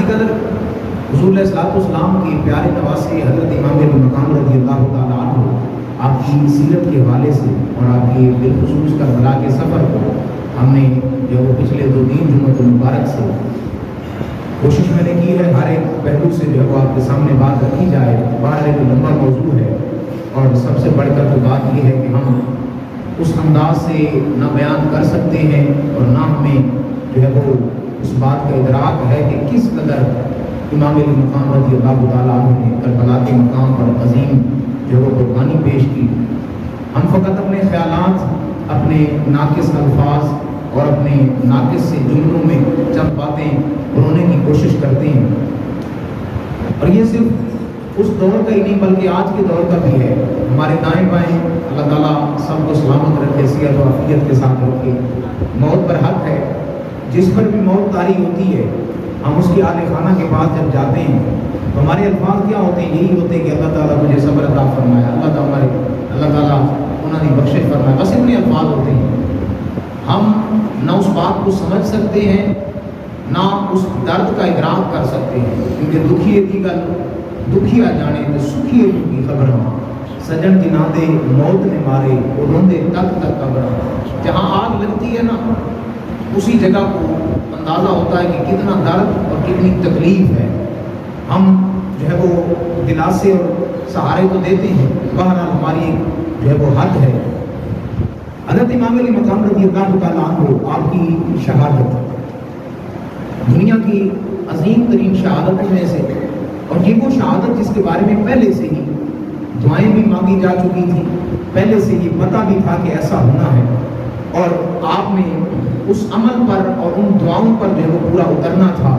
قدر حضور علیہ السلام کے پیارے نواسے حضرت امام علی مقام رضی اللہ تعالیٰ عنہ آپ کی سیرت کے حوالے سے اور آپ کے بالخصوص کربلا کے سفر کو ہم نے جو پچھلے 2-3 جمعہ مبارک سے کوشش میں نے کی ہے ہر ایک پہلو سے جو ہے وہ آپ کے سامنے بات رکھی جائے. باہر ایک لمبا موضوع ہے اور سب سے بڑھ کر تو بات یہ ہے کہ ہم اس انداز سے نہ بیان کر سکتے ہیں اور نہ ہمیں جو ہے وہ اس بات کا ادراک ہے کہ کس قدر امام علی مقام رضی اللہ تعالیٰ عنہ نے کربلا کے مقام پر عظیم جو وہ قربانی پیش کی. ہم فقط اپنے خیالات، اپنے ناقص الفاظ اور اپنے ناقص سے جملوں میں چند باتیں بنانے کی کوشش کرتے ہیں، اور یہ صرف اس دور کا ہی نہیں بلکہ آج کے دور کا بھی ہے. ہمارے دائیں بائیں اللہ تعالیٰ سب کو سلامت رکھے، صحت و عافیت کے ساتھ رکھے. موت برحق ہے، جس پر بھی موت طاری ہوتی ہے ہم اس کی آل خانہ کے پاس جب جاتے ہیں تو ہمارے الفاظ کیا ہوتے ہیں؟ یہی ہوتے ہیں کہ اللہ تعالیٰ مجھے صبر عطا فرمایا، اللہ تعالیٰ انہوں نے بخشش فرمایا. بس اتنے الفاظ ہوتے ہیں. ہم نہ اس بات کو سمجھ سکتے ہیں نہ اس درد کا ادراک کر سکتے ہیں، کیونکہ دکھیے کی گل دکھیا جانے تو سکھیے کی خبر ہم سجن کی نادے موت نے مارے وہ روندے تک قبر. جہاں آگ لگتی ہے نا اسی جگہ کو اندازہ ہوتا ہے کہ کتنا درد اور کتنی تکلیف ہے. ہم جو ہے وہ دلاسے اور سہارے تو دیتے ہیں، بہرحال ہماری جو ہے وہ حد ہے. حضرت امام علی مقام رضی اللہ تعالیٰ عنہ آپ کی شہادت دنیا کی عظیم ترین شہادت میں سے، اور یہ وہ شہادت جس کے بارے میں پہلے سے ہی دعائیں بھی مانگی جا چکی تھیں، پہلے سے یہ پتہ بھی تھا کہ ایسا ہونا ہے، اور آپ نے اس عمل پر اور ان دعاؤں پر جو ہے وہ پورا اترنا تھا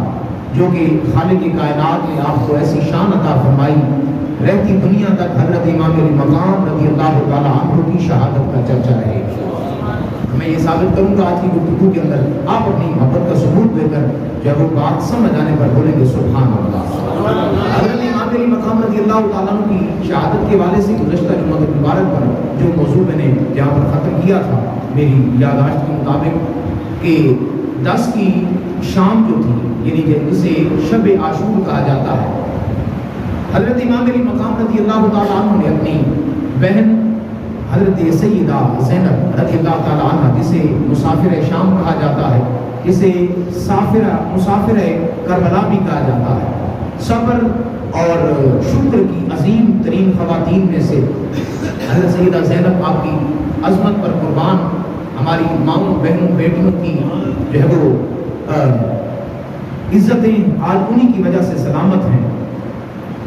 جو کہ خالق کائنات نے آپ کو ایسی شان عطا فرمائی. رہتی دنیا تک حضرت امام علی مقام رضی اللہ تعالیٰ عنہ کی شہادت کا چرچا رہے. میں یہ ثابت کروں گا آج کی گفتگو کے اندر آپ اپنی محبت کا ثبوت دے کر جب وہ بات سمجھ آنے پر بولیں گے سبحان اللہ. حضرت امام علی مقام رضی اللہ تعالیٰ عنہ کی شہادت کے حوالے سے گزشتہ جمعہ مبارک پر جو موضوع میں نے جہاں پر ختم کیا تھا میری یادداشت کے مطابق کہ 10 کی شام جو تھی یعنی جسے شب عاشور کہا جاتا ہے، حضرت امام علی مقام رضی اللہ تعالیٰ عنہ نے اپنی بہن حضرت سیدہ زینب رضی اللہ تعالیٰ عنہ جسے مسافر شام کہا جاتا ہے، جسے مسافر کربلا بھی کہا جاتا ہے، صبر اور شکر کی عظیم ترین خواتین میں سے حضرت سیدہ زینب آپ کی عظمت پر قربان ہماری ماؤں بہنوں بیٹیوں کی جو ہے وہ عزتیں آج انہی کی وجہ سے سلامت ہیں.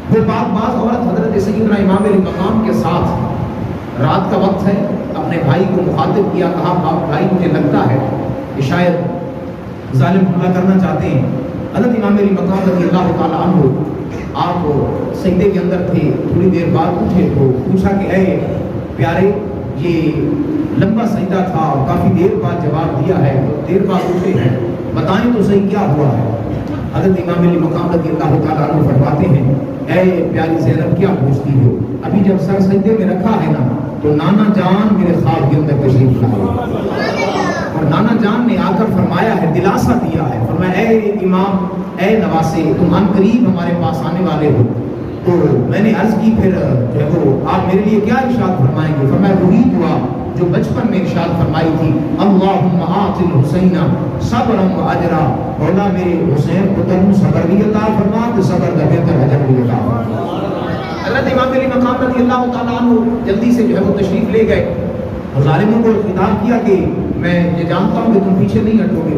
وہ پاک باز عورت حضرت سیدنا امام علی مقام کے ساتھ رات کا وقت ہے اپنے بھائی کو مخاطب کیا، کہا بھائی مجھے لگتا ہے کہ شاید ظالم حملہ کرنا چاہتے ہیں. حضرت امام علی مقام رضی اللہ تعالیٰ عنہ آپ سجدے کے اندر تھے، تھوڑی دیر بعد اٹھے تو پوچھا کہ اے پیارے یہ لمبا سجدہ تھا اور کافی دیر بعد جواب دیا ہے، دیر بعد اٹھے ہیں، بتائیں تو صحیح کیا ہوا ہے. حضرت امام علی مقام رضی اللہ تعالیٰ عنہ فرماتے ہیں اے پیاری زینب کیا پوچھتی ہو؟ ابھی جب سر سجدے میں رکھا ہے نا تو نانا جان میرے خواب کے اندر تشریف لائے اور نانا جان نے آ کر فرمایا ہے، دلاسا دیا ہے، فرمایا اے امام اے نواسے تم ان قریب ہمارے پاس آنے والے ہو. تو میں نے عرض کی پھر جو ہے وہ آپ میرے لیے کیا ارشاد فرمائیں گے؟ فرمایا وہی دعا جو بچپن میں ارشاد فرمائی تھی، اللہم آت الحسین صبرا و اجرا، مولا میرے حسین کو تم صبر بھی عطا فرما تو صبر کا بہتر اجر بھی عطا فرما. حضرت امام علی مقام رضی اللہ تعالیٰ عنہ جلدی سے جو ہے وہ تشریف لے گئے اور ظالموں کو خطاب کیا کہ میں یہ جانتا ہوں کہ تم پیچھے نہیں ہٹو گے،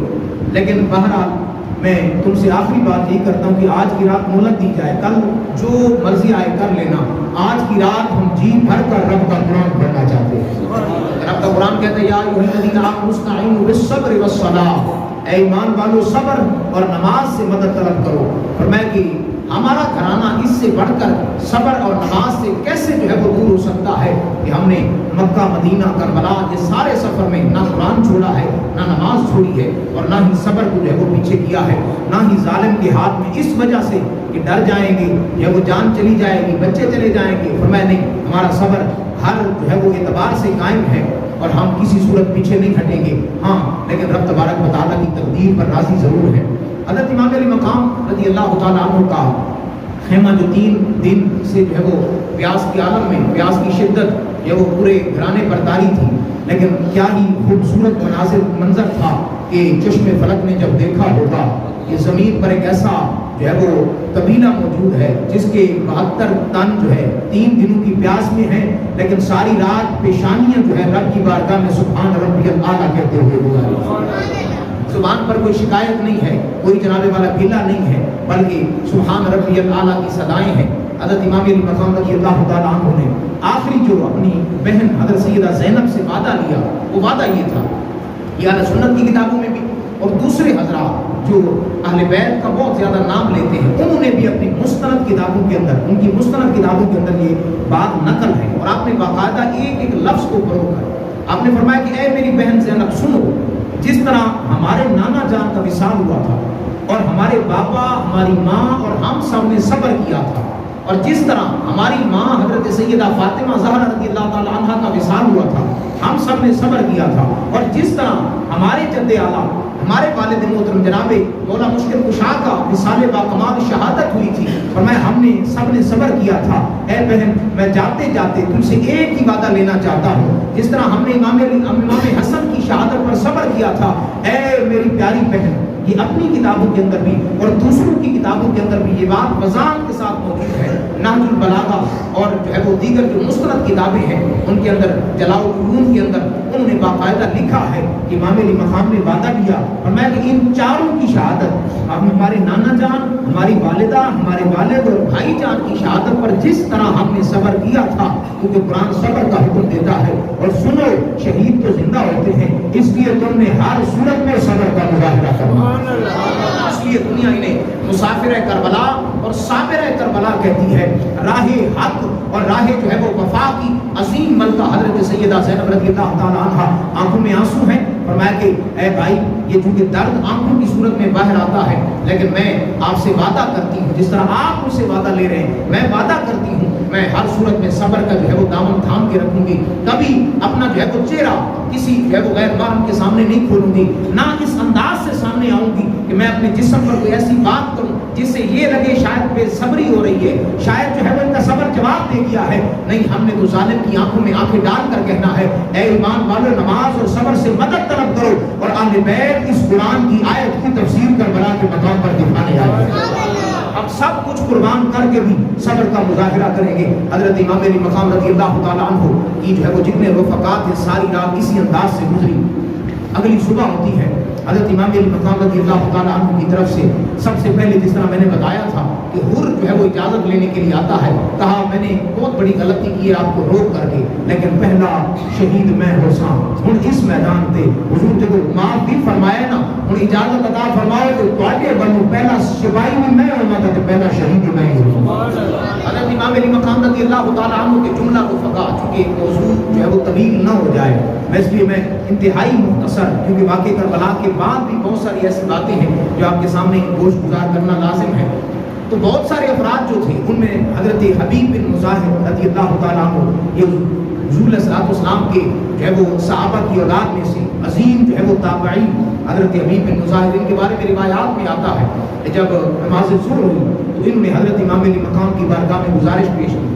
لیکن بہرحال میں تم سے آخری بات یہ کرتا ہوں کہ آج کی رات مہلت دی جائے، کل جو مرضی آئے کر لینا. آج کی رات ہم جی بھر کر رب کا قرآن پڑھنا چاہتے ہیں. رب کا قرآن کہتا ہے یا ایھا الذین آمنوا استعینوا بالصبر والصلاۃ، اے ایمان والو صبر اور نماز سے مدد طلب کرو. فرمایا کہ ہمارا گھرانہ اس سے بڑھ کر صبر اور نماز سے کیسے جو ہے وہ دور ہو سکتا ہے کہ ہم نے مکہ مدینہ کربلا کے سارے سفر میں نہ قرآن چھوڑا ہے نہ نماز چھوڑی ہے اور نہ ہی صبر کو جو ہے وہ پیچھے کیا ہے، نہ ہی ظالم کے ہاتھ میں اس وجہ سے کہ ڈر جائیں گے یا وہ جان چلی جائے گی، بچے چلے جائیں گے. فرمایا نہیں، ہمارا صبر ہر جو ہے وہ اعتبار سے قائم ہے اور ہم کسی صورت پیچھے نہیں ہٹیں گے. ہاں لیکن رب تبارک و تعالیٰ کی تقدیر پر راضی ضرور ہے. حضرت امام علی مقام رضی اللہ تعالیٰ عنہ کا خیمہ جو 3 دن سے جو ہے وہ پیاس کے عالم میں پیاس کی شدت جو وہ پورے گھرانے پر طاری تھی، لیکن کیا ہی خوبصورت منظر تھا کہ چشم فلک نے جب دیکھا ہوگا کہ زمین پر ایک ایسا جو ہے وہ قبیلہ موجود ہے جس کے 72 تن جو ہے 3 دنوں کی پیاس میں ہیں، لیکن ساری رات پیشانیاں جو ہے رب کی بارگاہ میں سبحان ربی الاعلیٰ کہتے ہوئے گزاری، زبان پر کوئی شکایت نہیں ہے، کوئی جناب والا گلہ نہیں ہے، بلکہ سبحان ربی الاعلیٰ کی صدائیں ہیں۔ حضرت امام علی مقام رضی اللہ تعالیٰ عنہ نے آخری جو اپنی بہن حضرت سیدہ زینب سے وعدہ لیا، وہ وعدہ یہ تھا، یہ اہل سنت کی کتابوں میں بھی اور دوسرے حضرات جو اہل بیت کا بہت زیادہ نام لیتے ہیں انہوں نے بھی اپنی مستند کتابوں کے اندر، ان کی مستند کتابوں کے اندر یہ بات نقل ہے، اور آپ نے باقاعدہ ایک ایک لفظ کو پڑھو کر آپ نے فرمایا کہ اے میری بہن زینب سنو، جس طرح ہمارے نانا جان کا وصال ہوا تھا اور ہمارے بابا، ہماری ماں اور ہم سب نے صبر کیا تھا، اور جس طرح ہماری ماں حضرت سیدہ فاطمہ زہرا رضی اللہ تعالیٰ عنہ کا وصال ہوا تھا، ہم سب نے صبر کیا تھا، اور جس طرح ہمارے جد اعلیٰ ہمارے والد محترم جناب مولا مشکل کشا کا وصال باکمال شہادت ہوئی تھی، اور ہم نے سب نے صبر کیا تھا، اے بہن میں جاتے جاتے تم سے ایک ہی وعدہ لینا چاہتا ہوں، جس طرح ہم نے امام حسن کی شہادت پر صبر کیا تھا، اے میری پیاری بہن، یہ اپنی کتابوں کے اندر بھی اور دوسروں کی کتابوں کے اندر بھی یہ بات وضاحت کے ساتھ موجود ہے، نہج البلاغہ اور جو ہے وہ دیگر جو مستند کتابیں ہیں ان کے اندر جلاء العلوم کے اندر انہوں نے باقاعدہ لکھا ہے کہ امام علی مقام نے وعدہ لیا، اور میں کہ ان چاروں کی شہادت ہمارے نانا جان، ہماری والدہ، ہمارے والد اور بھائی جان کی شہادت پر جس طرح ہم نے صبر کیا تھا، کیونکہ قرآن صبر کا حکم دیتا ہے، اور سنو شہید تو زندہ ہوتے ہیں، اس لیے تم نے ہر صورت میں صبر کا مظاہرہ کرنا، اس لیے دنیا انہیں مسافر کربلا اور صابر کربلا کہتی ہے۔ راہ حق اور راہ جو ہے وہ وفا کی عظیم ملکہ حضرت سیدہ زینب رضی اللہ تعالیٰ عنہ، آنکھوں میں آنسو ہیں، فرمایا کہ اے بھائی یہ چونکہ درد آنکھوں کی صورت میں باہر آتا ہے، لیکن میں آپ سے وعدہ کرتی ہوں، جس طرح آپ مجھ سے وعدہ لے رہے ہیں، میں وعدہ کرتی ہوں میں ہر صورت میں صبر کا جو ہے وہ دامن تھام کے رکھوں گی، کبھی اپنا جو ہے وہ چہرہ کسی جو ہے وہ غیر محرم کے سامنے نہیں کھولوں گی، نہ اس انداز سے سامنے آؤں گی کہ میں اپنے جسم پر کوئی ایسی بات کروں جس سے یہ لگے شاید بے صبری ہو رہی ہے، شاید جو ہے وہ ان کا صبر جواب دے گیا ہے، نہیں، ہم نے تو ظالم کی آنکھوں میں آنکھیں ڈال کر کہنا ہے اے ایمان والو نماز اور صبر سے مدد طلب کرو، اور اہل بیت اس قرآن کی آیت کی تفسیر کربلا کے مقام پر دکھانے آئے ہیں، ہم سب کچھ قربان کر کے بھی صبر کا مظاہرہ کریں گے۔ حضرت امام علی مقام رضی اللہ تعالیٰ عنہ کی جو ہے وہ جتنے رفقات ہیں ساری رات اسی انداز سے گزری، اگلی صبح ہوتی ہے، حضرت امام علی مقام رضی اللہ تعالیٰ عنہ کی طرف سے سب سے پہلے جس طرح میں نے بتایا تھا کہ حر جو ہے وہ اجازت لینے کے لیے آتا ہے، کہا میں نے بہت بڑی غلطی کی ہے آپ کو روک کر کے، لیکن پہلا شہید میں ہوساں ہوں اس میدان تے حضور جب معاف بھی فرمایا نا، ہوں اجازت عطا فرماؤ تو تواڈے بنوں پہلا سپاہی بھی میں ہونا تھا تو پہلا شہید بھی میں ہوں۔ حضرت امام علی مقام رضی اللہ تعالیٰ عنہ کے جملہ کو فقا چونکہ موضوع جو ہے وہ طویل نہ ہو جائے، اس لیے میں انتہائی مختصر، کیونکہ واقعہ کربلا کے بعد بھی بہت ساری ایسی باتیں ہیں جو آپ کے سامنے گوش گزار کرنا لازم ہے، تو بہت سارے افراد جو تھے ان میں حضرت حبیب بن مظاہر رضی اللہ تعالیٰ عنہ، یہ حضور علیہ الصلوۃ والسلام کے جو ہے وہ صحابہ کی اولاد میں سے عظیم جو ہے وہ تابعی حضرت حبیب بن مظاہر، ان کے بارے میں روایات میں آتا ہے کہ جب نماز ظہر ہوئی تو انہوں نے حضرت امام علی مقام کی بارگاہ میں گزارش پیش کی،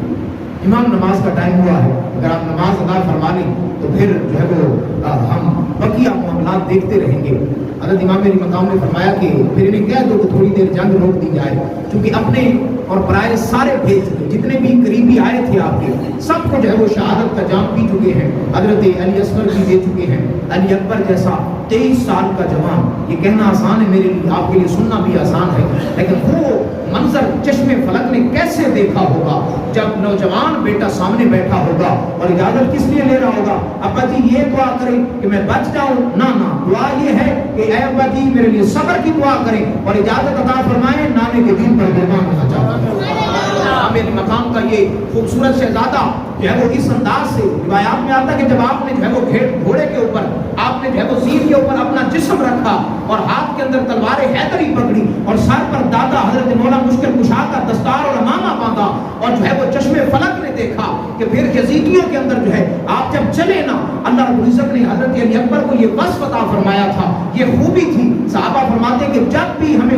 امام نماز کا ٹائم ہوا ہے، اگر آپ نماز ادا فرما لیں تو پھر جو ہے وہ ہم بقیہ معاملات دیکھتے رہیں گے۔ حضرت امام علی مقام نے فرمایا کہ پھر انہیں کہہ دو کہ تھوڑی دیر جنگ روک دی جائے، چونکہ اپنے اور پرائے سارے بھیج چکے، جتنے بھی قریبی آئے تھے آپ کے سب کو جو ہے وہ شہادت کا جام پی چکے ہیں، حضرت علی اصغر بھی دے چکے ہیں، علی اکبر جیسا 23 سال کا جوان، یہ کہنا آسان ہے میرے لیے، آپ کے لیے سننا بھی آسان ہے، لیکن وہ منظر چشم فلک نے کیسے دیکھا ہوگا جب نوجوان بیٹا سامنے بیٹھا ہوگا اور اجازت کس لیے لے رہا ہوگا، ابا جی یہ دعا کریں کہ میں بچ جاؤں، نہ دعا یہ ہے کہ اے ابا جی میرے لیے صبر کی دعا کریں اور اجازت عطا فرمائیں، نانے کے دین پر قربان ہونا چاہتا ہوں۔ عامر مقام کا یہ خوبصورت شہزادہ جو ہے وہ اس انداز سے روایات میں آتا ہے کہ جب آپ نے جو ہے وہ گھوڑے کے اوپر آپ نے جو ہے وہ زیر کے اوپر اپنا جسم رکھا اور ہاتھ کے اندر تلوار حیدری پکڑی اور سر پر دادا حضرت مولا مشکل کشا کا دستار اور امامہ باندھا اور جو ہے وہ چشم فلک نے دیکھا کہ پھر یزیدیوں کے اندر جو ہے آپ جب چلے نا، اللہ رب العزت نے حضرت علی اکبر کو یہ وصف عطا فرمایا تھا، یہ خوبی تھی، صحابہ فرماتے کہ جب بھی ہمیں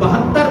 72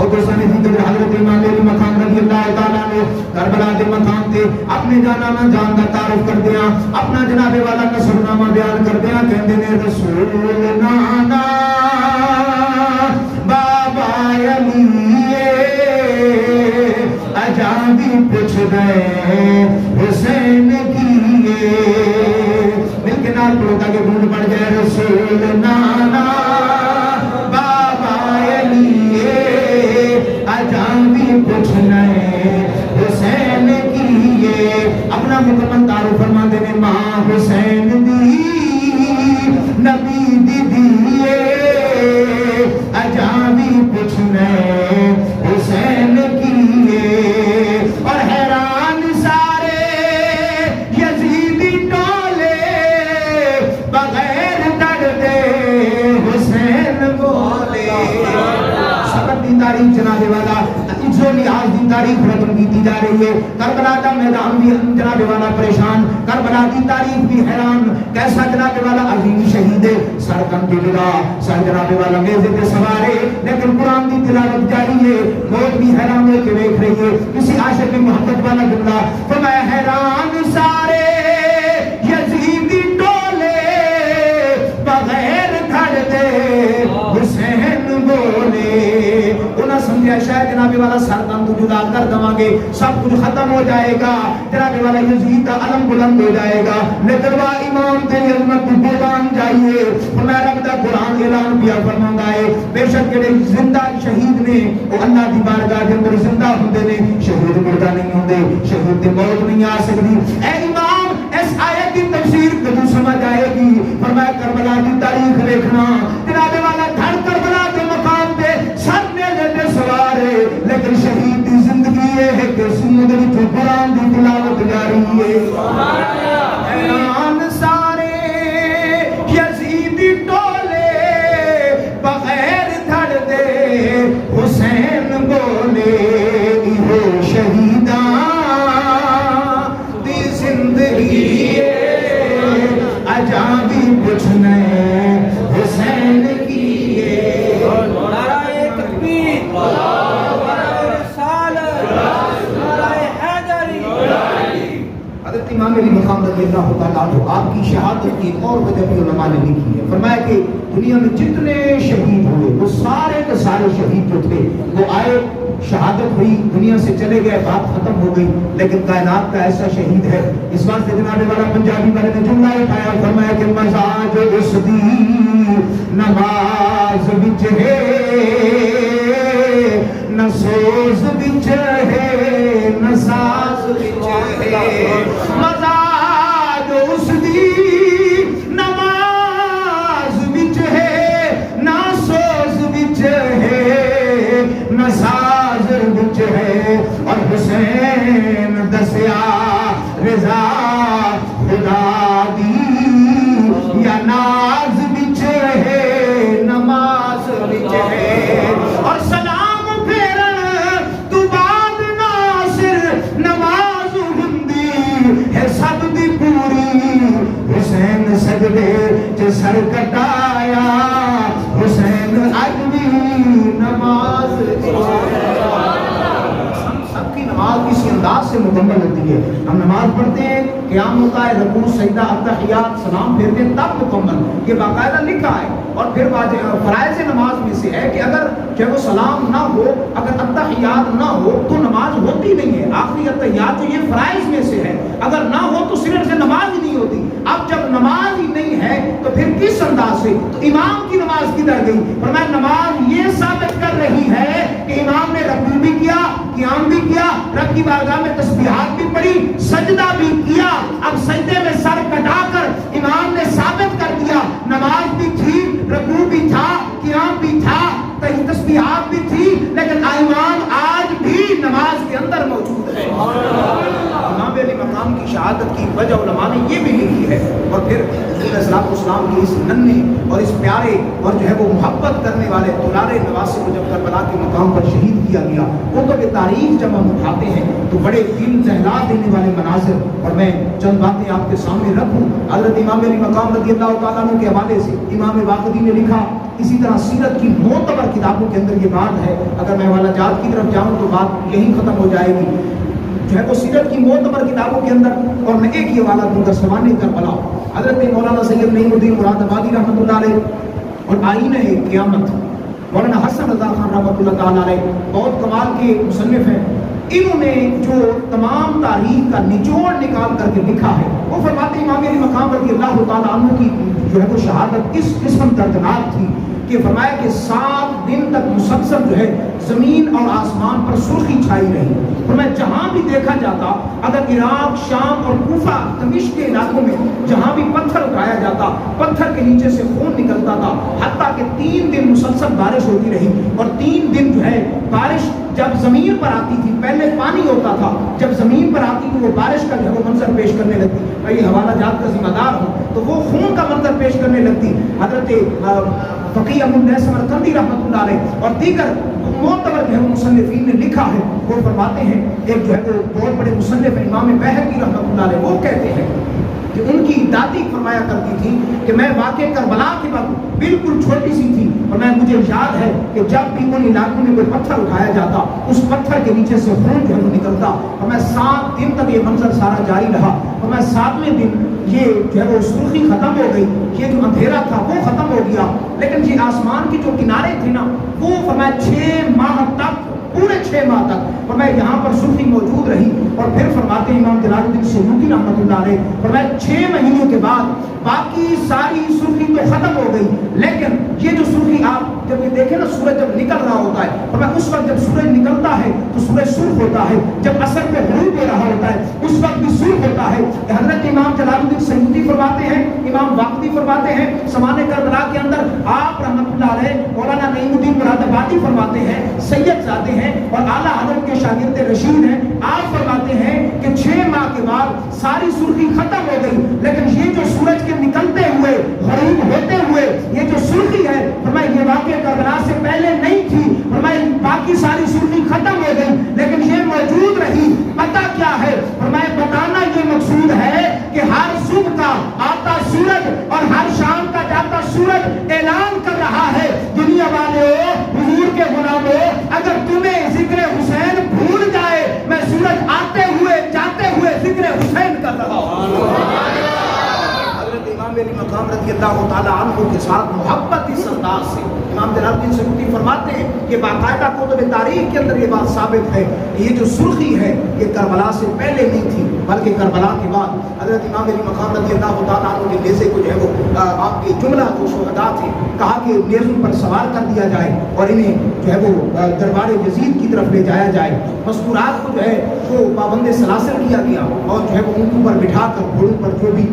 آؤ تو سنے تھی کہ حضرت امام علی مقام رضی اللہ تعالیٰ نے کربلا دے مقام تے اپنے جانا نہ جان کا تعارف کر دیا، اپنا جناب والا نصب نامہ بیان کر دیا، کہندے نے رسول نانا بابا علی اجابی پوچھ گئے حسین کیے، مل کے نال پڑھو تاکہ گونج پڑ جائے، رسول نانا بابا علی اجابی پوچھ گئے حسین کیے، اپنا مکمل تعارف فرما دینے ماں حسین دی نبی دی دیئے اجابی پوچھنے حسین کیے، اور حیران سارے یزیدی ٹولے بغیر ڈرتے حسین بولے۔ سبق دی تاریخ جناب والا جو لحاظ دی تاریخ ختم کی جا رہی ہے، کربلا کا میدان بھی جناب والا پریشان، کربلا کی تاریخ بھی حیران، کیسا جناب والا عظیم شہید ہے، سر کندی لگا سر جناب والا میزے پہ سوارے، لیکن قرآن کی تلاوت جاری ہے، موت بھی حیران ہو کے دیکھ رہی ہے۔ کسی عاشق میں محبت والا جملہ فرمایا حیران سارے یزیدی ٹولے بغیر دھڑتے حسین بولے، انہاں سمجھا شاید جناب والا سردان تو جدا کر دواں گے، سب کچھ ختم ہو جائے گا، جناب والا یزید کا علم بلند ہو جائے گا، لیکن وہ امام تیری عظمت کو قربان جائیے، فرمایا رب دا قرآن اعلان کیا فرماندا ہے بے شک جڑے زندہ شہید نے وہ اللہ دی بارگاہ دے اندر زندہ ہوندے نے، شہید مردہ نہیں ہوندے، شہید دی موت نہیں آ سکتی۔ اے امام اس آیت کی تفسیر کدوں سمجھ آئے گی؟ فرمایا کربلا کی تاریخ دیکھنا، جناب والا دھڑ کربلا کے مقام پہ سر میلے تے سوارے، لیکن شہید دی زندگی یہ ہے کہ سنت وچ قرآن دی تلاوت جاری ہے۔ حیران سارے یزیدی ٹولے بغیر دھڑ دے حسین بولے، یہ شہیداں دی زندگی اجابی پوچھنے حسین کیے۔ نعرہ تکبیر، نعرہ رسالت، نعرہ حیدری۔ حضرت امام علی مقام رضی اللہ تعالیٰ عنہ آپ کی شہادت کی ایک اور وجہ بھی علماء نے لکھی ہے، فرمایا کہ دنیا میں جتنے شہید ہوئے وہ سارے کے سارے شہید جو تھے وہ آئے، شہادت ہوئی، دنیا سے چلے گئے، بات ختم ہو گئی، لیکن کائنات کا ایسا شہید ہے۔ اس بات سے جناب والا پنجابی والے نے جملہ اٹھایا، فرمایا کہ مزاج اس دی نماز وچ ہے نہ سوز وچ ہے نہ ساز وچ ہے، مزاج اس دی نماز وچ ہے نہ سوز وچ ہے نہ ساز وچ ہے، اور حسین دسیا رضا خدا دی یا ناز وچ ہے نماز وچ ہے، اور سلام پھیرن تو بعد ناصر نماز ہندی ہے سب دی پوری، حسین سجدے چ سر کٹایا حسین اج بھی نماز سب کی نماز اسی انداز سے مکمل ہوتی ہے۔ ہم نماز پڑھتے ہیں، قیام ہوتا ہے، رکوع سجدہ التحیات سلام پھیرتے ہیں تب مکمل، یہ باقاعدہ لکھا ہے، اور پھر فرائض نماز میں سے ہے کہ اگر چاہے وہ سلام نہ ہو، اگر التحیات نہ ہو تو نماز ہوتی نہیں ہے۔ آخری التحیات تو یہ فرائض میں سے ہے، اگر نہ ہو تو صرف سے نماز ہی نہیں ہوتی۔ اب جب نماز ہی نہیں ہے تو پھر کس انداز سے؟ تو امام کی نماز کدھر گئی؟ فرمایا نماز یہ ثابت کر رہی ہے کہ امام نے رکوع بھی کیا، قیام بھی کیا، رب کی بارگاہ میں تسبیحات بھی پڑھی، سجدہ بھی کیا، اب سجدے میں سر کٹا کر امام نے ثابت کر دیا نماز بھی تھی، رکوع بھی تھا، قیام بھی تھا، تسبیحات بھی تھی، لیکن امام آج بھی نماز کے اندر موجود ہے۔ امام علی مقام کی شہادت کی وجہ علماء نے یہ بھی لکھی ہے، اور پھر حضور صلی السلام کی اس ننھے اور اس پیارے اور جو ہے وہ محبت کرنے والے دلارے نواسے کو جب کربلا کے مقام پر شہید کیا گیا، وہ تو تاریخ جب ہم اٹھاتے ہیں تو بڑے دل دہلا دینے والے مناظر، اور میں چند باتیں آپ کے سامنے رکھوں۔ حضرت امام علی مقام رضی اللہ تعالیٰ عنہ کے حوالے سے امام واقدی نے لکھا، اسی طرح سیرت کی معتبر کتابوں کے اندر یہ بات ہے، اگر میں حوالہ جات کی طرف جاؤں تو بات یہیں ختم ہو جائے گی، جو ہے وہ سیرت کی معتبر کتابوں کے اندر، اور میں ایک ہی حوالہ دوں گا سوانح کربلا، حضرت مولانا سید نعیم الدین مراد آبادی رحمۃ اللہ علیہ، اور آئینہ قیامت مولانا حسن رضا خان رحمۃ اللہ تعالیٰ علیہ، بہت کمال کے مصنف ہیں۔ انہوں نے جو تمام تاریخ کا نچوڑ نکال کر کے لکھا ہے، وہ فرماتے ہیں امام علی مقام رضی اللہ تعالیٰ عنہ کی جو ہے وہ شہادت اس قسم دردناک تھی کہ فرمایا کہ 7 دن تک مسلسل جو ہے زمین اور آسمان پر سرخی چھائی رہی، فرمایا جہاں بھی دیکھا جاتا، اگر عراق، شام اور کوفہ، دمشق کے علاقوں میں جہاں بھی پتھر اٹھایا جاتا، پتھر کے نیچے سے خون نکلتا تھا، حتیٰ کہ 3 دن مسلسل بارش ہوتی رہی، اور 3 دن جو ہے بارش جب زمین پر آتی تھی، پہلے پانی ہوتا تھا، جب زمین پر آتی تھی وہ بارش کا جو منظر پیش کرنے لگتی، میں یہ حوالہ جات کا ذمہ دار ہوں، تو وہ خون کا منظر پیش کرنے لگتی۔ حضرت فقیہ ابو النیس سمرقندی رحمۃ اللہ علیہ اور دیگر معتبر جو ہے مصنفین نے لکھا ہے، وہ فرماتے ہیں، ایک جو ہے وہ بہت بڑے مصنف ہیں امام بہقی رحمۃ اللہ علیہ، وہ کہتے ہیں کہ ان کی دادی فرمایا کرتی تھی کہ میں واقع کربلا کے وقت بالکل چھوٹی سی تھی، اور مجھے یاد ہے کہ جب بھی ان علاقوں میں کوئی پتھر اٹھایا جاتا، اس پتھر کے نیچے سے خون جو ہے وہ نکلتا، اور میں 7 دن تک یہ منظر سارا جاری رہا، اور میں 7ویں دن یہ جو ہے وہ سرخی ختم ہو گئی، یہ جو اندھیرا تھا وہ ختم ہو گیا، لیکن یہ آسمان کے جو کنارے تھے نا، وہ فرمایا 6 ماہ تک، پورے 6 ماہ تک، اور میں یہاں پر سرخی موجود رہی۔ اور پھر فرماتے ہیں امام جلال الدین سیوطی رحمۃ اللہ علیہ، فرمایا 6 مہینوں کے بعد باقی ساری سرخی تو ختم ہو گئی، لیکن یہ جو سرخی آپ جب یہ دیکھیں نا، سورج جب نکل رہا ہوتا ہے، فرمایا اس وقت جب سورج نکلتا ہے تو سورج سرخ ہوتا ہے، جب اثر پہ غروب ہو رہا ہوتا ہے اس وقت بھی سرخ ہوتا ہے۔ حضرت امام جلال الدین سیوطی فرماتے ہیں، امام واقدی فرماتے ہیں، سوانح کربلا کے اندر آپ رحمۃ اللہ علیہ، مولانا نعیم الدین مراد آبادی فرماتے ہیں، سید زادے ہیں اور اعلیٰ حضرت کے شاگرد رشید ہیں، آپ فرماتے ہیں کہ 6 ماہ کے بعد ساری سرخی ختم ہو گئی، لیکن یہ جو سورج کے نکلتے ہوئے غروب ہوتے ہوئے یہ جو سرخی ہے، فرمایا یہ واقعہ کربلا سے پہلے نہیں تھی، فرمایا باقی ساری سرخی ختم ہو گئی لیکن یہ موجود رہی۔ پتہ کیا ہے؟ فرمایا بتانا یہ مقصود ہے کہ ہر صبح کا آتا سورج اور ہر شام کا جاتا سورج اعلان کر رہا ہے، دنیا والوں، حضور کے غلاموں، اگر تمہیں ذکر حسین بھول جائے، میں سورج آتے ہوئے جاتے ہوئے ذکر حسین کر رہا ہوں۔ حضرت امام علی مقام رضی اللہ تعالیٰ عنہ کے ساتھ محبت اس انداز سے امام جلال الدین سیوطی فرماتے ہیں کہ باقاعدہ کتب تاریخ کے اندر یہ بات ثابت ہے کہ یہ جو سرخی ہے یہ کربلا سے پہلے نہیں تھی بلکہ کربلا کے بعد۔ حضرت امام علی مقام رضی اللہ تعالیٰ عنہ کے نیزے کو جو ہے وہ آپ کے جملہ جو شہداء تھے کہا کہ نیزوں پر سوار کر دیا جائے اور انہیں جو ہے وہ دربار یزید کی طرف لے جایا جائے، مذکورات کو جو ہے وہ پابند سلاسل کیا گیا اور جو ہے وہ اونٹوں پر بٹھا کر گھوڑوں پر جو بھی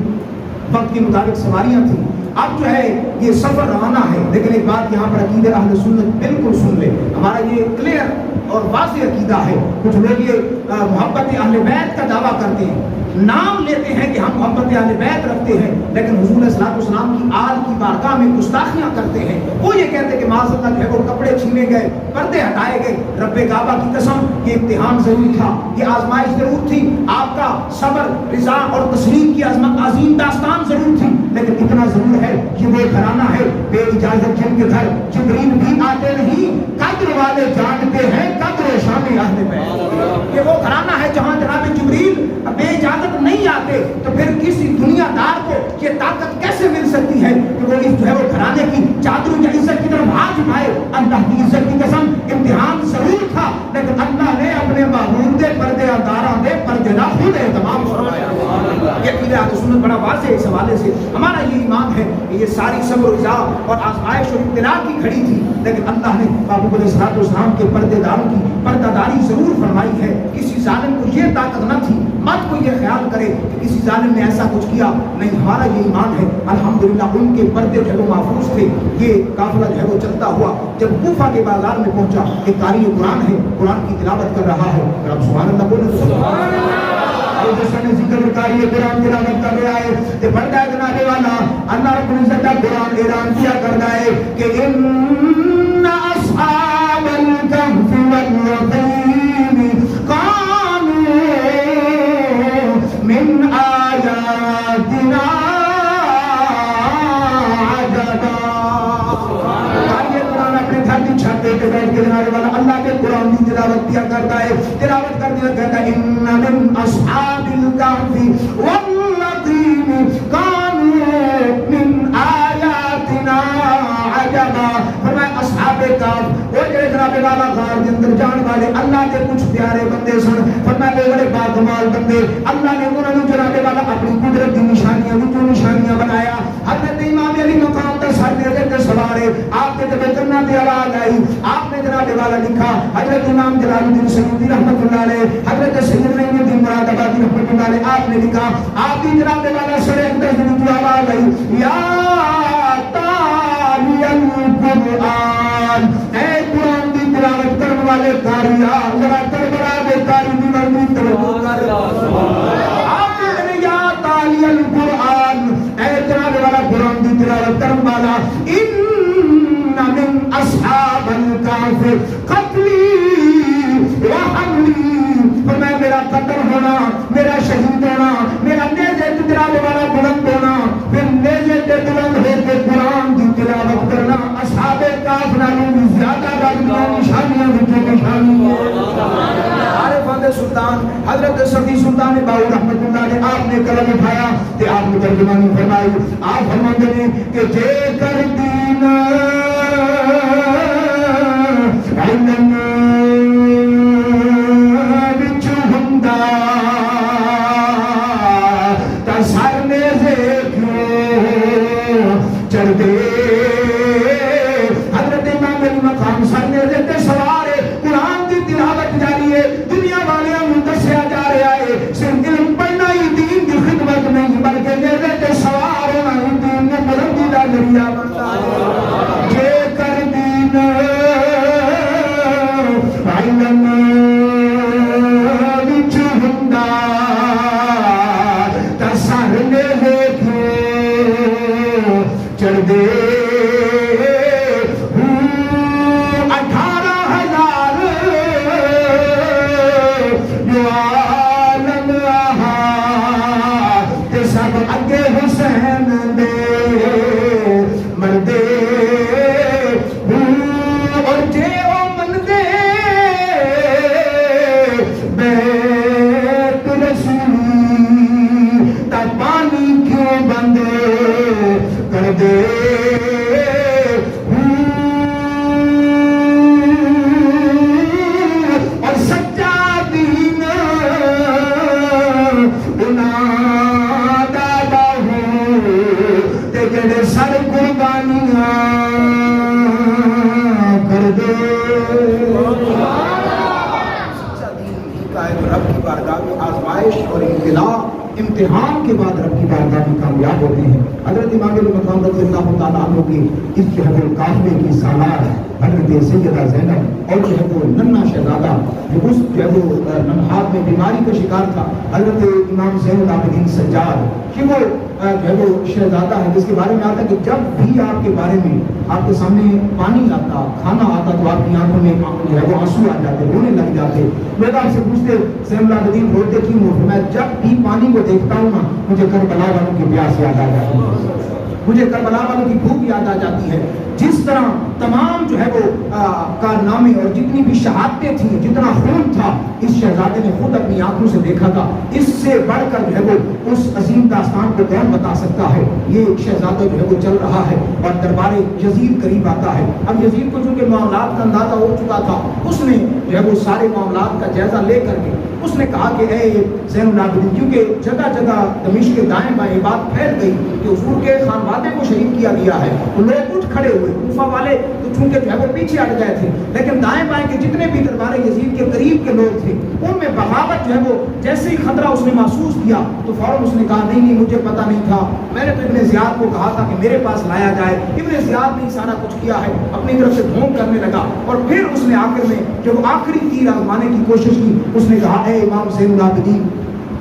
وقت کے مطابق سواریاں تھیں، اب جو ہے یہ سفر روانہ ہے۔ لیکن ایک بات یہاں پر عقیدہ اہل سنت بالکل سن لے، ہمارا یہ کلیئر اور واضح عقیدہ ہے۔ کچھ لوگ یہ محبت اہل بیت کا دعویٰ کرتے ہیں، نام لیتے ہیں کہ ہم محبت اہل بیت رکھتے ہیں، لیکن حضور صلی اللہ علیہ وسلم کی آل کی بارگاہ میں گستاخیاں کرتے ہیں۔ وہ یہ کہتے ہیں کہ معاذ اللہ جو ہے وہ کپڑے چھینے گئے، پردے ہٹائے گئے، رب کعبہ کی قسم یہ امتحان ضرور تھا، یہ آزمائش ضرور تھی، آپ کا صبر، رضا اور تسلیم کی عظیم داستان ضرور تھی، لیکن اتنا ضرور ہے کہ وہ گھرانہ ہے بے اجازت جن کے گھر جبریل بھی آتے نہیں، قدر والے جانتے ہیں قدر و شان اہل بیت۔ یہ وہ گھرانہ ہے جہاں جناب جبریل بے اجازت نہیں آتے، تو پھر کسی دنیا دار کو یہ طاقت کیسے مل سکتی ہے کہ وہ اس جو ہے وہ گھرانے کی چادروں یا عزت کی طرف ہاتھ اٹھائے؟ اللہ کی عزت کی قسم امتحان ضرور تھا، لیکن اللہ نے اپنے محبوب دے پردے داراں دے پردے نہ خود اہتمام فرمایا۔ یہ عقیدہ اہل سنت بڑا واضح ہے اس حوالے سے، ہمارا یہ ایمان ہے کہ یہ ساری صبر و رضا اور آزمائش اور ابتلا کی گھڑی تھی، لیکن اللہ نے محبوب علیہ الصلوۃ والسلام کے پردے داروں کی پردہ داری ضرور فرمائی ہے۔ کسی ظالم کو یہ طاقت نہ تھی، مت کو یہ خیال کرے کہ کسی ظالم نے ایسا کچھ کیا، نہیں، ہمارا یہ ایمان ہے الحمدللہ ان کے پردے جو ہے وہ محفوظ تھے۔ یہ قافلہ جو ہے وہ چلتا ہوا جب کوفہ کے بازار میں پہنچا، ایک قاری قرآن ہے، قرآن کی تلاوت کر رہا ہے، رب سبحان اللہ بولے سبحان اللہ۔ جس نے ذکر کاری قرآن تلاوت کر رہا ہے کہ بندہ جناب والا اللہ رب العزت کا قرآن اعلان کیا کر رہا ہے کہ ان اصحاب الکہف والرقیم کانوا تلاوت کر دیا کہتا ہے ان من اصحاب الکهف والرقیم کانوا من آیاتنا عجبا. فرمایا اصحاب کہف وہ جو جناب والا غار کے اندر جان والے اللہ کے کچھ پیارے بندے سن. فرمایا وہ بڑے باکمال بندے, اللہ نے انہوں نے جناب والا اپنی قدرت کی نشانیاں بنایا. حضرت امام علی مقام پر سر میرے کے سوارے آپ کے طبع کرنا تے آواز آئی, آپ نے جناب والا لکھا. حضرت امام جلال الدین سیوطی رحمۃ اللہ علیہ, حضرت سید نعیم الدین مراد آبادی رحمۃ اللہ علیہ, آپ نے لکھا آپ کی جناب والا سر اندر کی آواز آئی یا تالی القرآن, اے قرآن کی تلاوت کرنے والے قاریہ ذرا تڑبڑا دے قاری دی مرضی توجہ کر. آپ نے یا تالی القرآن, اے جناب والا قرآن کی تلاوت کرنے والا, ان من اصحاب الکهف قتلی و حملی, فرمایا میرا قتل ہونا, میرا شہید ہونا, میرا نیزے جناب والا بلند ہونا, پھر نیزے تے بلند ہو کے قرآن کی تلاوت کرنا اصحاب کہف نالوں بھی زیادہ بڑی نشانیاں وچوں نشانی ہے. عارف آدھے سلطان حضرت صفی سلطان باہو رحمت اللہ علیہ, آپ نے قلم اٹھایا تے آپ نے ترجمانی فرمائی. آپ فرماتے ہیں کہ جے کر دین علم وچ ہوندا تا سر نیزے کیوں چڑھ دے. حضرت امام علی مقام سر نیزے تے سوار ہے, قرآن کی تلاوت جاری ہے, دنیا والیاں نوں دسیا جا رہا ہے صرف علم پڑھنا ہی دین کی خدمت نہیں بلکہ نیزے تے سوار ہونا ہی دین میں بلندی دا ذریعہ بنتا ہے. جے کر دین علم وچ ہوندا تا سر نیزے کیوں چڑھ دے. 18,000 جو عالم آہا تے سب اگے حسین دے مردے, اور جے او من دے بیت رسولی تا پانی کیوں بند کر دے. اور سچا دین انہاں دا باہو تے جڑے سر قربانیاں کر دے. سچا دین ہی کا ہے جو رب کی بارگاہ میں آزمائش اور امتحان کے بعد رب کی بارگاہ میں کامیاب ہوتے ہیں. حضرت امام علی مقام رضی اللہ تعالیٰ عنہ کی اس جہد القافلے کی سالار حضرت سیدہ زینب اور جو ہے وہ ننھا شہزادہ جو اس جو ہے وہ نمحات میں بیماری کا شکار تھا, حضرت امام زین العابدین سجاد کہ وہ جو ہے وہ شہزادہ ہے جس کے بارے میں آتا ہے کہ جب بھی آپ کے بارے میں آپ کے سامنے پانی آتا, کھانا آتا تو آپ کی آنکھوں میں جو ہے وہ آنسو آ جاتے, رونے لگ جاتے. لوگ آپ سے پوچھتے زین العابدین روتے کیوں ہو؟ میں جب بھی پانی کو دیکھتا ہوں نا مجھے کربلا والوں کی پیاس یاد آ جاتی ہے, مجھے کربلا والوں کی بھوک یاد آ جاتی ہے. جس طرح تمام جو ہے وہ کارنامے اور جتنی بھی شہادتیں تھیں, جتنا خون تھا, اس شہزادے نے خود اپنی آنکھوں سے دیکھا تھا. اس سے بڑھ کر جو ہے وہ اس عظیم داستان کو کون بتا سکتا ہے. یہ شہزادہ جو ہے وہ چل رہا ہے اور دربار یزید قریب آتا ہے. اب یزید کو چونکہ معاملات کا اندازہ ہو چکا تھا, اس نے جو ہے وہ سارے معاملات کا جائزہ لے کر کے اس نے کہا کہ اے زین العابدین, کیونکہ جگہ جگہ دمشق کے دائیں بائیں بات پھیل گئی کہ حضور کے خانوادے کو شہید کیا گیا ہے. لوگ اٹھ کھڑے ہوئے, کوفہ والے تو چونکہ جو ہے وہ پیچھے ہٹ گئے تھے, لیکن دائیں بائیں کے جتنے بھی دربار یزید کے قریب کے لوگ تھے ان میں بغاوت جو ہے وہ جیسے ہی خطرہ اس نے محسوس کیا تو فوراً اس نے کہا نہیں مجھے پتہ نہیں تھا, میں نے تو ابن زیاد کو کہا تھا کہ میرے پاس لایا جائے. ابن زیاد نے سارا کچھ کیا ہے, اپنی طرف سے ڈھونگ کرنے لگا اور پھر اس نے آخر میں جب آخری تیر آزمانے کی کوشش کی اس نے کہا اے امام زین العابدین,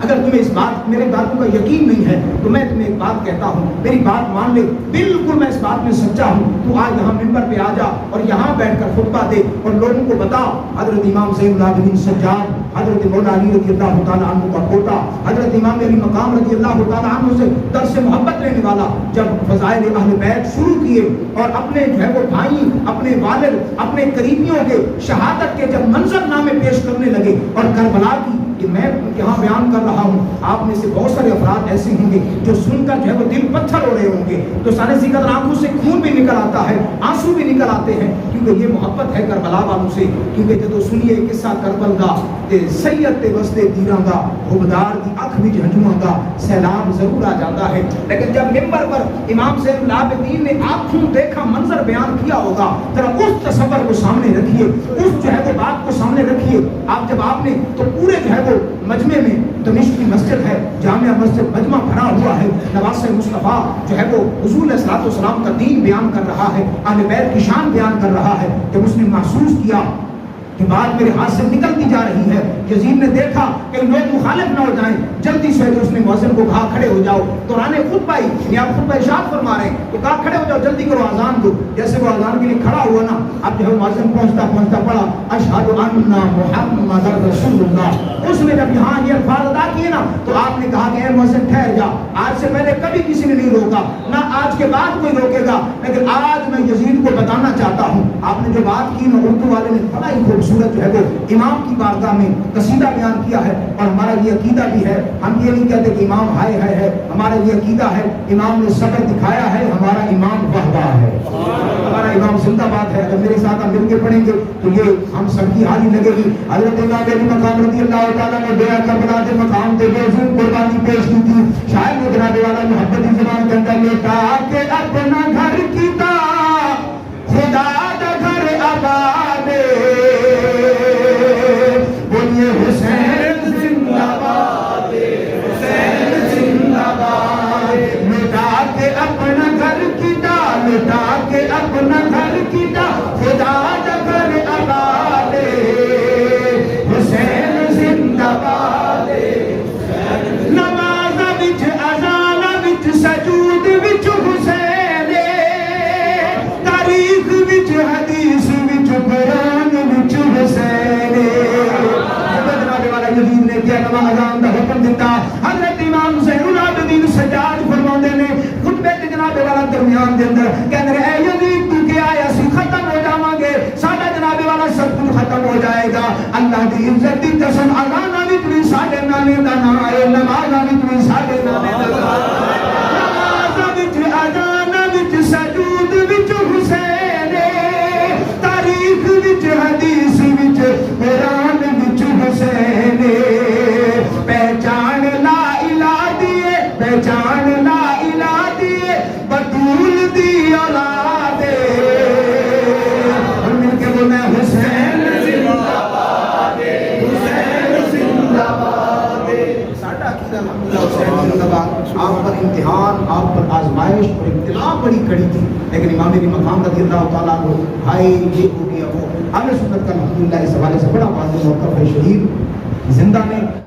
اگر تمہیں اس بات میرے باتوں کا یقین نہیں ہے تو میں تمہیں ایک بات کہتا ہوں, میری بات مان لے, بالکل میں اس بات میں سچا ہوں. تو آج یہاں منبر پہ آ جا اور یہاں بیٹھ کر خطبہ دے اور لوگوں کو بتا حضرت امام زین العابدین سجاد حضرت مولا علی رضی اللہ تعالیٰ عنہ کا پوتا حضرت امام علی مقام رضی اللہ تعالیٰ عنہ سے درس محبت لینے والا جب فضائل اہل بیت شروع کیے اور اپنے جو ہے وہ بھائی اپنے والد اپنے قریبیوں کے شہادت کے جب منظر نامے پیش کرنے لگے اور کربلا کی کہ میں یہاں بیان کر رہا ہوں، آپ میں سے بہت سارے افراد ایسے ہوں گے جو سن کر جو ہے وہ دل پتھر ہو رہے ہوں گے، تو سارے قدر آنکھوں سے خون بھی نکل آتا ہے، آنسو بھی نکل آتے ہیں، کیونکہ یہ محبت ہے کربلا والوں سے. کیونکہ جدو سنیے قصہ کربل دا تے سید تے وستے تیراں دا حبدار دی اکھ وچ ہنجواں دا سیلاب ضرور آ جاتا ہے، لیکن جب ممبر پر امام زین العابدین نے آنکھوں دیکھا منظر بیان کیا ہوگا، ذرا اس تصور کو سامنے رکھیے، اس جو ہے وہ بات کو سامنے رکھیے. آپ جب آپ نے تو پورے جو ہے وہ مجمع میں دمشق کی مسجد ہے، جامعہ مسجد مجمع بھرا ہوا ہے، نواسہ مصطفیٰ جو ہے وہ حضور علیہ الصلوۃ والسلام کا دین بیان کر رہا ہے، اہل بیت کی شان بیان کر رہا ہے. جب اس نے محسوس کیا کہ بات میرے ہاتھ سے نکلتی جا رہی ہے، یزید نے دیکھا کہ لوگ مخالف نہ ہو جائیں، جلدی سے اس نے مؤذن کو کہا کھڑے ہو جاؤ. دوران خطبہ یا آپ خطبہ ارشاد فرما رہے ہیں تو کہا کھڑے ہو جاؤ، جلدی کرو اذان دو. جیسے وہ اذان کے لیے کھڑا ہوا نا، اب جو ہے مؤذن پہنچتا پڑا اشہد ان محمد رسول اللہ. اس نے جب یہاں یہ الفاظ ادا کیے نا تو آپ نے کہا کہ اے مؤذن ٹھہر جا، آج سے پہلے کبھی کسی نے نہیں روکا، نہ آج کے بعد کوئی روکے گا، لیکن آج میں یزید کو بتانا چاہتا ہوں. آپ نے جو بات کی نا اردو والے نے بڑا ہی خوبصورت جو ہے وہ امام کی بارگاہ میں قصیدہ بیان کیا ہے، اور ہمارا یہ عقیدہ بھی ہے، ہم یہ نہیں کہتے کہ امام ہائے ہے، ہمارا یہ عقیدہ ہے امام نے صبر دکھایا ہے، ہمارا امام وحدہ ہے، ہمارا امام زندہ باد ہے. اگر میرے ساتھ ہم مل کے پڑھیں گے تو یہ ہم سب کی حالی لگے گی. حضرت امام علی مقام رضی اللہ تعالیٰ نے بیعت کربلا کے مقام تے بے زور قربانی پیش کی تھی. شاید نے جناب والا محبت کی زبان کے اندر لیٹا کہ اپنا گھر کیتا خدا دا گھر آباد، بولیے حسین زندہ باد، حسین زندہ باد. لٹا کے اپنا گھر کیتا، لٹا کے اپنا گھر کیتا خدا دا گھر آباد، حسین زندہ باد. نماز وچ اذان وچ سجود وچ حسین، تاریخ وچ حدیث وچ قرآن وچ حسین. جناب والا یزید نے کیا نماز اذان دا حکم دیتا. حضرت امام زین العابدین سجاد فرماندے نے خطبے تے جناب والا درمیان دے اندر کہندے اے یزید تو کہ آیا سی ختم ہو جاواں گے، ساڈا جناب والا سب کچھ ختم ہو جائے گا. اللہ دی عزت دی قسم اذان وچ بھی ساڈے نانے دا نام ہے، نماز وچ بھی ساڈے نانے دا نام ہے. نماز وچ اذان وچ سجود وچ حسین، تاریخ وچ حدیث وچ قرآن وچ حسین. پہچان لا الہ دیے، پہچان لا الہ دیے بطول دی اولاد، اور مل کے بولنا حسین زندہ باد، حسین زندہ باد. ساڈا عقیدہ الحمدللہ حسین زندہ باد. آپ پر امتحان، آپ پر آزمائش اور ابتلا بڑی کڑی تھی، لیکن امام علی مقام رضی اللہ تعالیٰ عنہ بھائی یہ ہو گیا وہ. اہل سنت کا الحمدللہ اس حوالے سے بڑا واضح موقف ہے. شہید زندہ میں